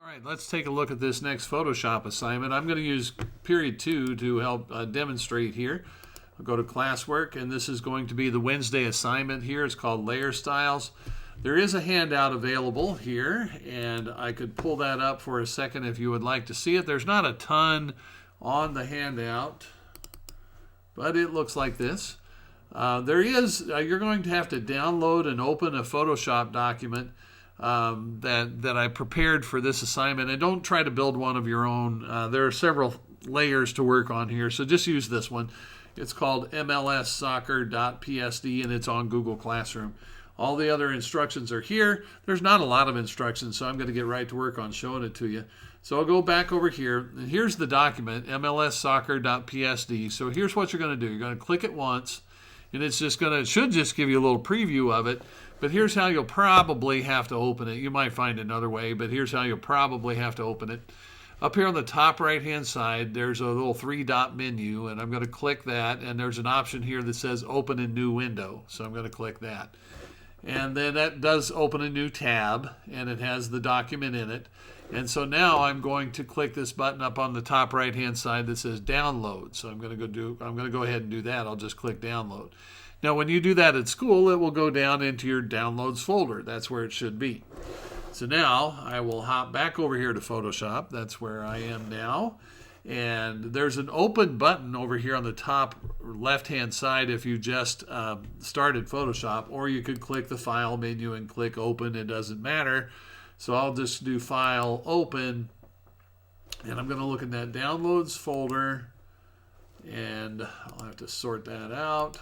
All right, let's take a look at this next Photoshop assignment. I'm going to use period 2 to help demonstrate here. I'll go to classwork, and this is going to be the Wednesday assignment here. It's called Layer Styles. There is a handout available here, and I could pull that up for a second if you would like to see it. There's not a ton on the handout, but it looks like this. You're going to have to download and open a Photoshop document that I prepared for this assignment, and don't try to build one of your own. There are several layers to work on here, so just use this one. It's called mlssoccer.psd, and it's on Google Classroom. All the other instructions are here. There's not a lot of instructions, so I'm going to get right to work on showing it to you. So I'll go back over here, and here's the document, mlssoccer.psd. So here's what you're going to do. You're going to click it once, and it should just give you a little preview of it. But here's how you'll probably have to open it. You might find another way, but here's how you'll probably have to open it. Up here on the top right-hand side, there's a little 3-dot menu, and I'm going to click that, and there's an option here that says Open in New Window. So I'm going to click that. And then that does open a new tab, and it has the document in it. And so now I'm going to click this button up on the top right-hand side that says Download. So I'm going to go ahead and do that. I'll just click Download. Now, when you do that at school, it will go down into your Downloads folder. That's where it should be. So now I will hop back over here to Photoshop. That's where I am now. And there's an open button over here on the top left-hand side if you just started Photoshop, or you could click the File menu and click Open. It doesn't matter. So I'll just do File, Open, and I'm going to look in that Downloads folder, and I'll have to sort that out.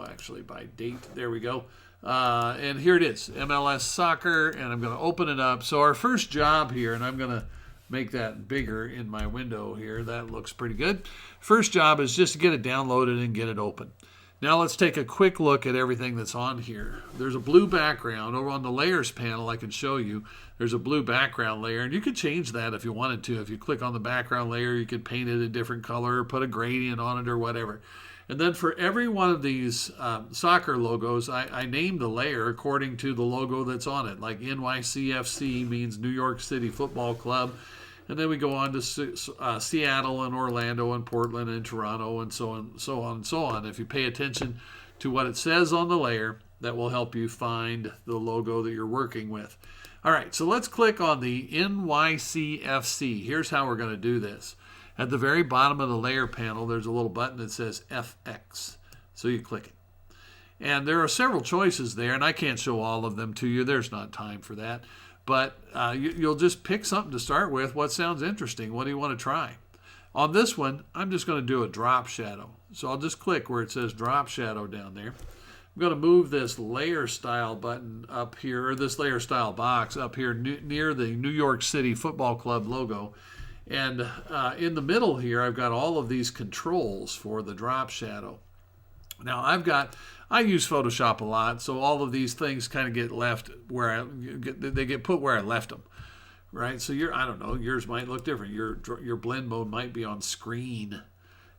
Actually by date. There we go. And here it is, MLS Soccer, and I'm going to open it up. So our first job here, and I'm going to make that bigger in my window here. That looks pretty good. First job is just to get it downloaded and get it open. Now let's take a quick look at everything that's on here. There's a blue background. Over on the Layers panel, I can show you, there's a blue background layer, and you could change that if you wanted to. If you click on the background layer, you could paint it a different color, put a gradient on it or whatever. And then for every one of these soccer logos, I named the layer according to the logo that's on it. Like NYCFC means New York City Football Club. And then we go on to Seattle and Orlando and Portland and Toronto and so on, so on, and so on. If you pay attention to what it says on the layer, that will help you find the logo that you're working with. All right, so let's click on the NYCFC. Here's how we're going to do this. At the very bottom of the layer panel, there's a little button that says FX. So you click it. And there are several choices there, and I can't show all of them to you. There's not time for that. But you'll just pick something to start with. What sounds interesting? What do you want to try? On this one, I'm just going to do a drop shadow. So I'll just click where it says drop shadow down there. I'm going to move this layer style button up here, or this layer style box up here near the New York City Football Club logo. And in the middle here, I've got all of these controls for the drop shadow. Now I use Photoshop a lot, so all of these things kind of get left where they get put where I left them, right? So I don't know, yours might look different. Your blend mode might be on screen,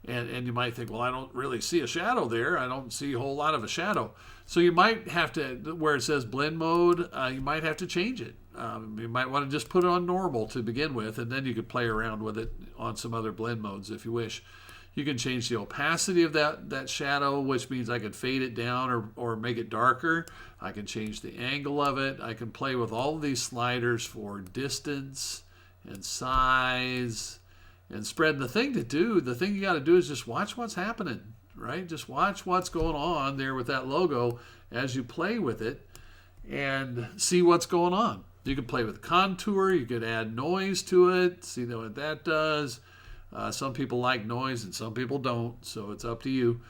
and you might think, well, I don't really see a shadow there. I don't see a whole lot of a shadow. So you might have to, where it says blend mode, you might have to change it. You might want to just put it on normal to begin with, and then you could play around with it on some other blend modes if you wish. You can change the opacity of that shadow, which means I could fade it down or make it darker. I can change the angle of it. I can play with all of these sliders for distance and size and spread. And the thing you got to do is just watch what's happening, right? Just watch what's going on there with that logo as you play with it and see what's going on. You can play with contour. You could add noise to it. See what that does. Some people like noise and some people don't, so it's up to you,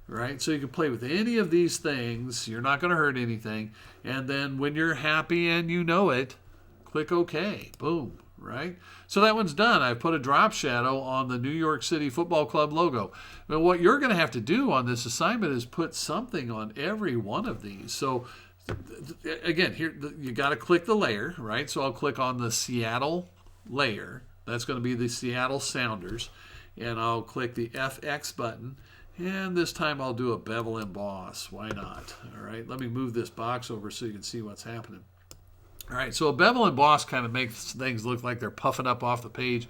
right? So you can play with any of these things. You're not going to hurt anything. And then when you're happy and you know it, click OK. Boom, right? So that one's done. I've put a drop shadow on the New York City Football Club logo. Now, what you're going to have to do on this assignment is put something on every one of these. So again, here you got to click the layer, right? So I'll click on the Seattle layer. That's going to be the Seattle Sounders. And I'll click the FX button. And this time I'll do a bevel emboss. Why not? All right, let me move this box over so you can see what's happening. All right, so a bevel emboss kind of makes things look like they're puffing up off the page.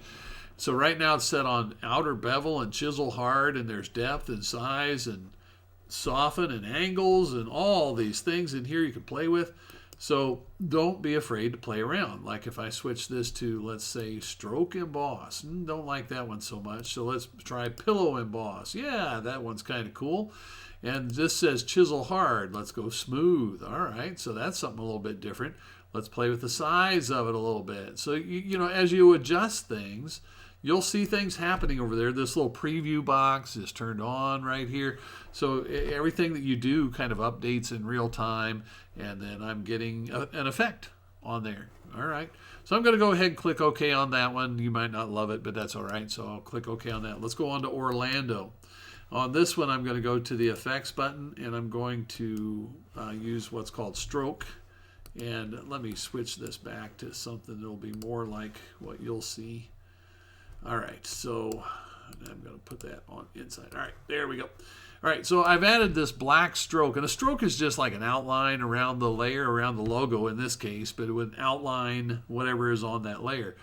So right now it's set on outer bevel and chisel hard, and there's depth and size and soften and angles and all these things in here you can play with. So don't be afraid to play around. Like if I switch this to, let's say, stroke emboss. Don't like that one so much. So let's try pillow emboss. Yeah, that one's kind of cool. And this says chisel hard. Let's go smooth. All right, so that's something a little bit different. Let's play with the size of it a little bit. So, you know, as you adjust things, you'll see things happening over there. This little preview box is turned on right here. So everything that you do kind of updates in real time, and then I'm getting an effect on there. All right. So I'm going to go ahead and click OK on that one. You might not love it, but that's all right. So I'll click OK on that. Let's go on to Orlando. On this one, I'm going to go to the effects button, and I'm going to use what's called stroke. And let me switch this back to something that'll be more like what you'll see. All right, so I'm going to put that on inside. All right, there we go. All right, so I've added this black stroke, and a stroke is just like an outline around the layer, around the logo in this case, but it would outline whatever is on that layer.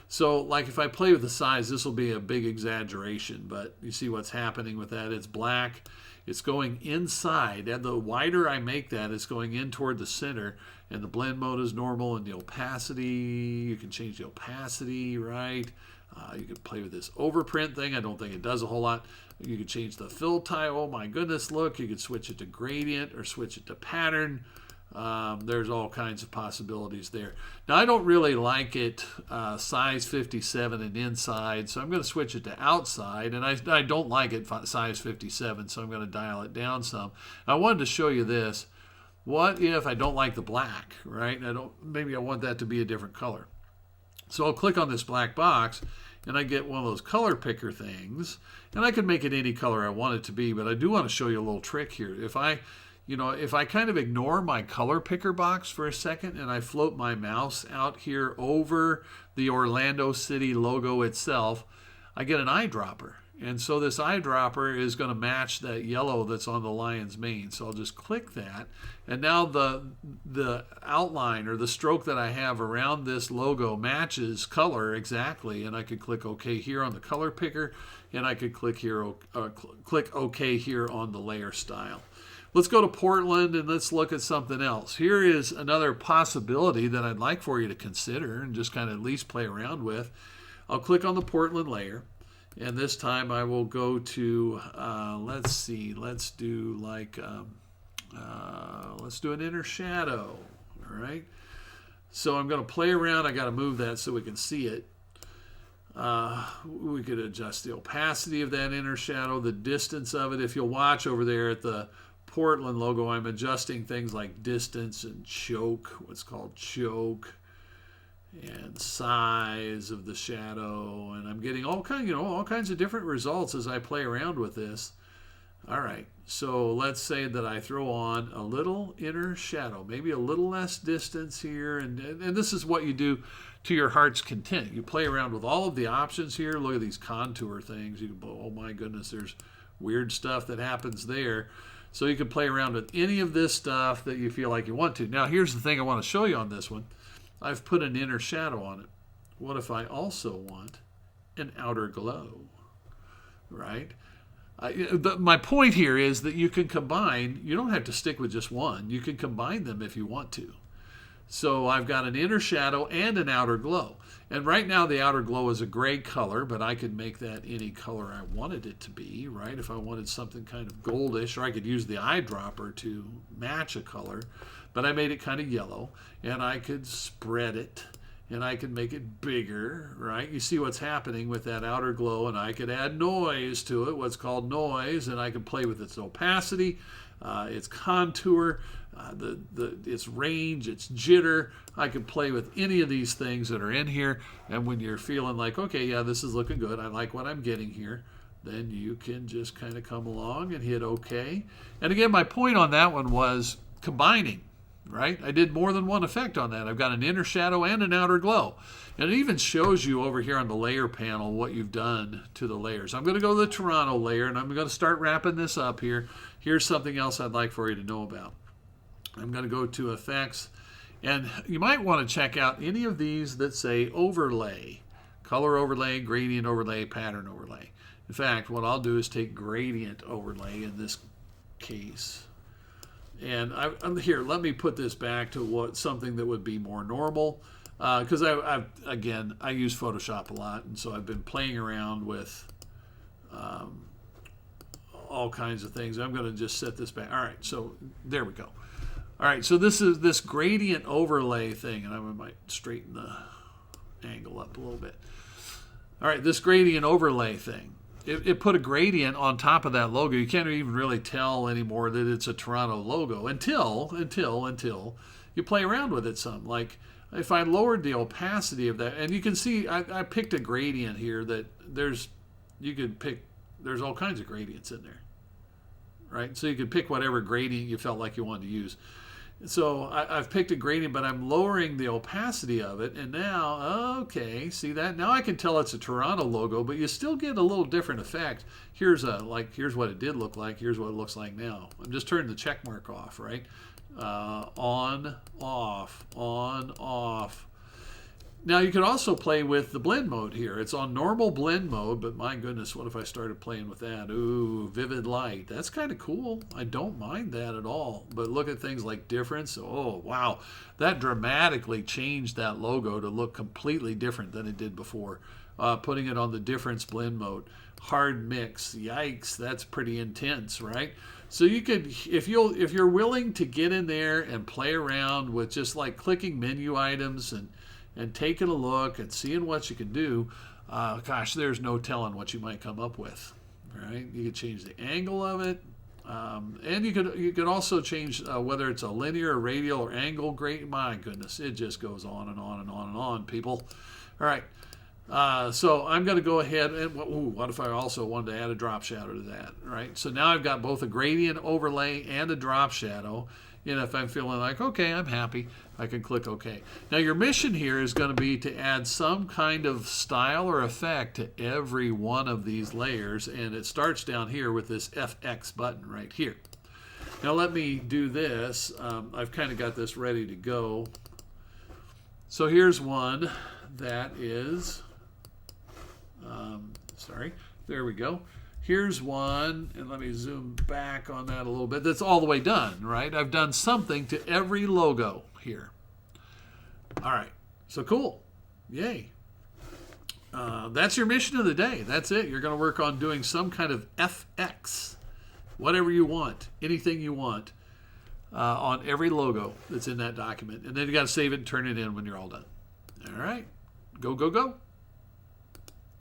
So like if I play with the size, this will be a big exaggeration, but you see what's happening with that. It's black. It's going inside, and the wider I make that, it's going in toward the center, and the blend mode is normal, and the opacity, you can change the opacity, right? You can play with this overprint thing. I don't think it does a whole lot. You can change the fill type. Oh my goodness, look. You can switch it to gradient or switch it to pattern. There's all kinds of possibilities there. Now, I don't really like it size 57 and inside, so I'm going to switch it to outside. And I don't like it size 57, so I'm going to dial it down some. I wanted to show you this. What if I don't like the black, right? Maybe I want that to be a different color. So I'll click on this black box, and I get one of those color picker things, and I can make it any color I want it to be, but I do want to show you a little trick here. If I kind of ignore my color picker box for a second and I float my mouse out here over the Orlando City logo itself, I get an eyedropper. And so this eyedropper is going to match that yellow that's on the lion's mane. So I'll just click that. And now the outline or the stroke that I have around this logo matches color exactly. And I could click OK here on the color picker. And I could click OK here on the layer style. Let's go to Portland and let's look at something else. Here is another possibility that I'd like for you to consider and just kind of at least play around with. I'll click on the Portland layer. And this time I will go to, let's do an inner shadow, all right? So I'm going to play around. I got to move that so we can see it. We could adjust the opacity of that inner shadow, the distance of it. If you'll watch over there at the Portland logo, I'm adjusting things like distance and choke, what's called choke, and size of the shadow, and I'm getting all kinds of different results as I play around with this. All right, so let's say that I throw on a little inner shadow, maybe a little less distance here, and this is what you do to your heart's content. You play around with all of the options here. Look at these contour things. You can, oh my goodness, there's weird stuff that happens there. So you can play around with any of this stuff that you feel like you want to. Now, here's the thing I want to show you on this one. I've put an inner shadow on it. What if I also want an outer glow, right? My point here is that you can combine, you don't have to stick with just one. You can combine them if you want to. So I've got an inner shadow and an outer glow. And right now the outer glow is a gray color, but I could make that any color I wanted it to be, right? If I wanted something kind of goldish, or I could use the eyedropper to match a color. But I made it kind of yellow, and I could spread it, and I could make it bigger, right? You see what's happening with that outer glow, and I could add noise to it, what's called noise, and I can play with its opacity, its contour, its range, its jitter. I could play with any of these things that are in here, and when you're feeling like, okay, yeah, this is looking good, I like what I'm getting here, then you can just kind of come along and hit OK. And again, my point on that one was combining. Right? I did more than one effect on that. I've got an inner shadow and an outer glow. And it even shows you over here on the layer panel what you've done to the layers. I'm going to go to the Toronto layer, and I'm going to start wrapping this up here. Here's something else I'd like for you to know about. I'm going to go to Effects, And you might want to check out any of these that say overlay, color overlay, gradient overlay, pattern overlay. In fact, what I'll do is take gradient overlay in this case. And I'm here, let me put this back to something that would be more normal. Because again, I use Photoshop a lot, and so I've been playing around with all kinds of things. I'm going to just set this back. All right, so there we go. All right, so this is this gradient overlay thing, and I might straighten the angle up a little bit. All right, this gradient overlay thing. It put a gradient on top of that logo. You can't even really tell anymore that it's a Toronto logo until you play around with it some. Like if I lowered the opacity of that, and you can see I picked a gradient here that there's all kinds of gradients in there, right? So you could pick whatever gradient you felt like you wanted to use. So I've picked a gradient, but I'm lowering the opacity of it. And now, okay, see that? Now I can tell it's a Toronto logo, but you still get a little different effect. Here's what it did look like. Here's what it looks like now. I'm just turning the check mark off, right? On, off, on, off. Now you can also play with the blend mode here. It's on normal blend mode, but my goodness, what if I started playing with that? Ooh, vivid light. That's kind of cool. I don't mind that at all. But look at things like difference. Oh, wow. That dramatically changed that logo to look completely different than it did before. Putting it on the difference blend mode. Hard mix. Yikes, that's pretty intense, right? So you could, if you're willing to get in there and play around with just like clicking menu items and taking a look and seeing what you can do, gosh, there's no telling what you might come up with. Right? You could change the angle of it, and you could also change whether it's a linear, or radial, or angle. Great, my goodness, it just goes on and on and on and on, people. All right, so I'm going to go ahead and what if I also wanted to add a drop shadow to that? Right. So now I've got both a gradient overlay and a drop shadow. And if I'm feeling like, okay, I'm happy, I can click OK. Now your mission here is going to be to add some kind of style or effect to every one of these layers. And it starts down here with this FX button right here. Now let me do this. I've kind of got this ready to go. So here's one that is, there we go. Here's one, and let me zoom back on that a little bit. That's all the way done, right? I've done something to every logo here. All right, so cool. Yay. That's your mission of the day. That's it. You're going to work on doing some kind of FX, whatever you want, anything you want, on every logo that's in that document. And then you got to save it and turn it in when you're all done. All right, go, go, go.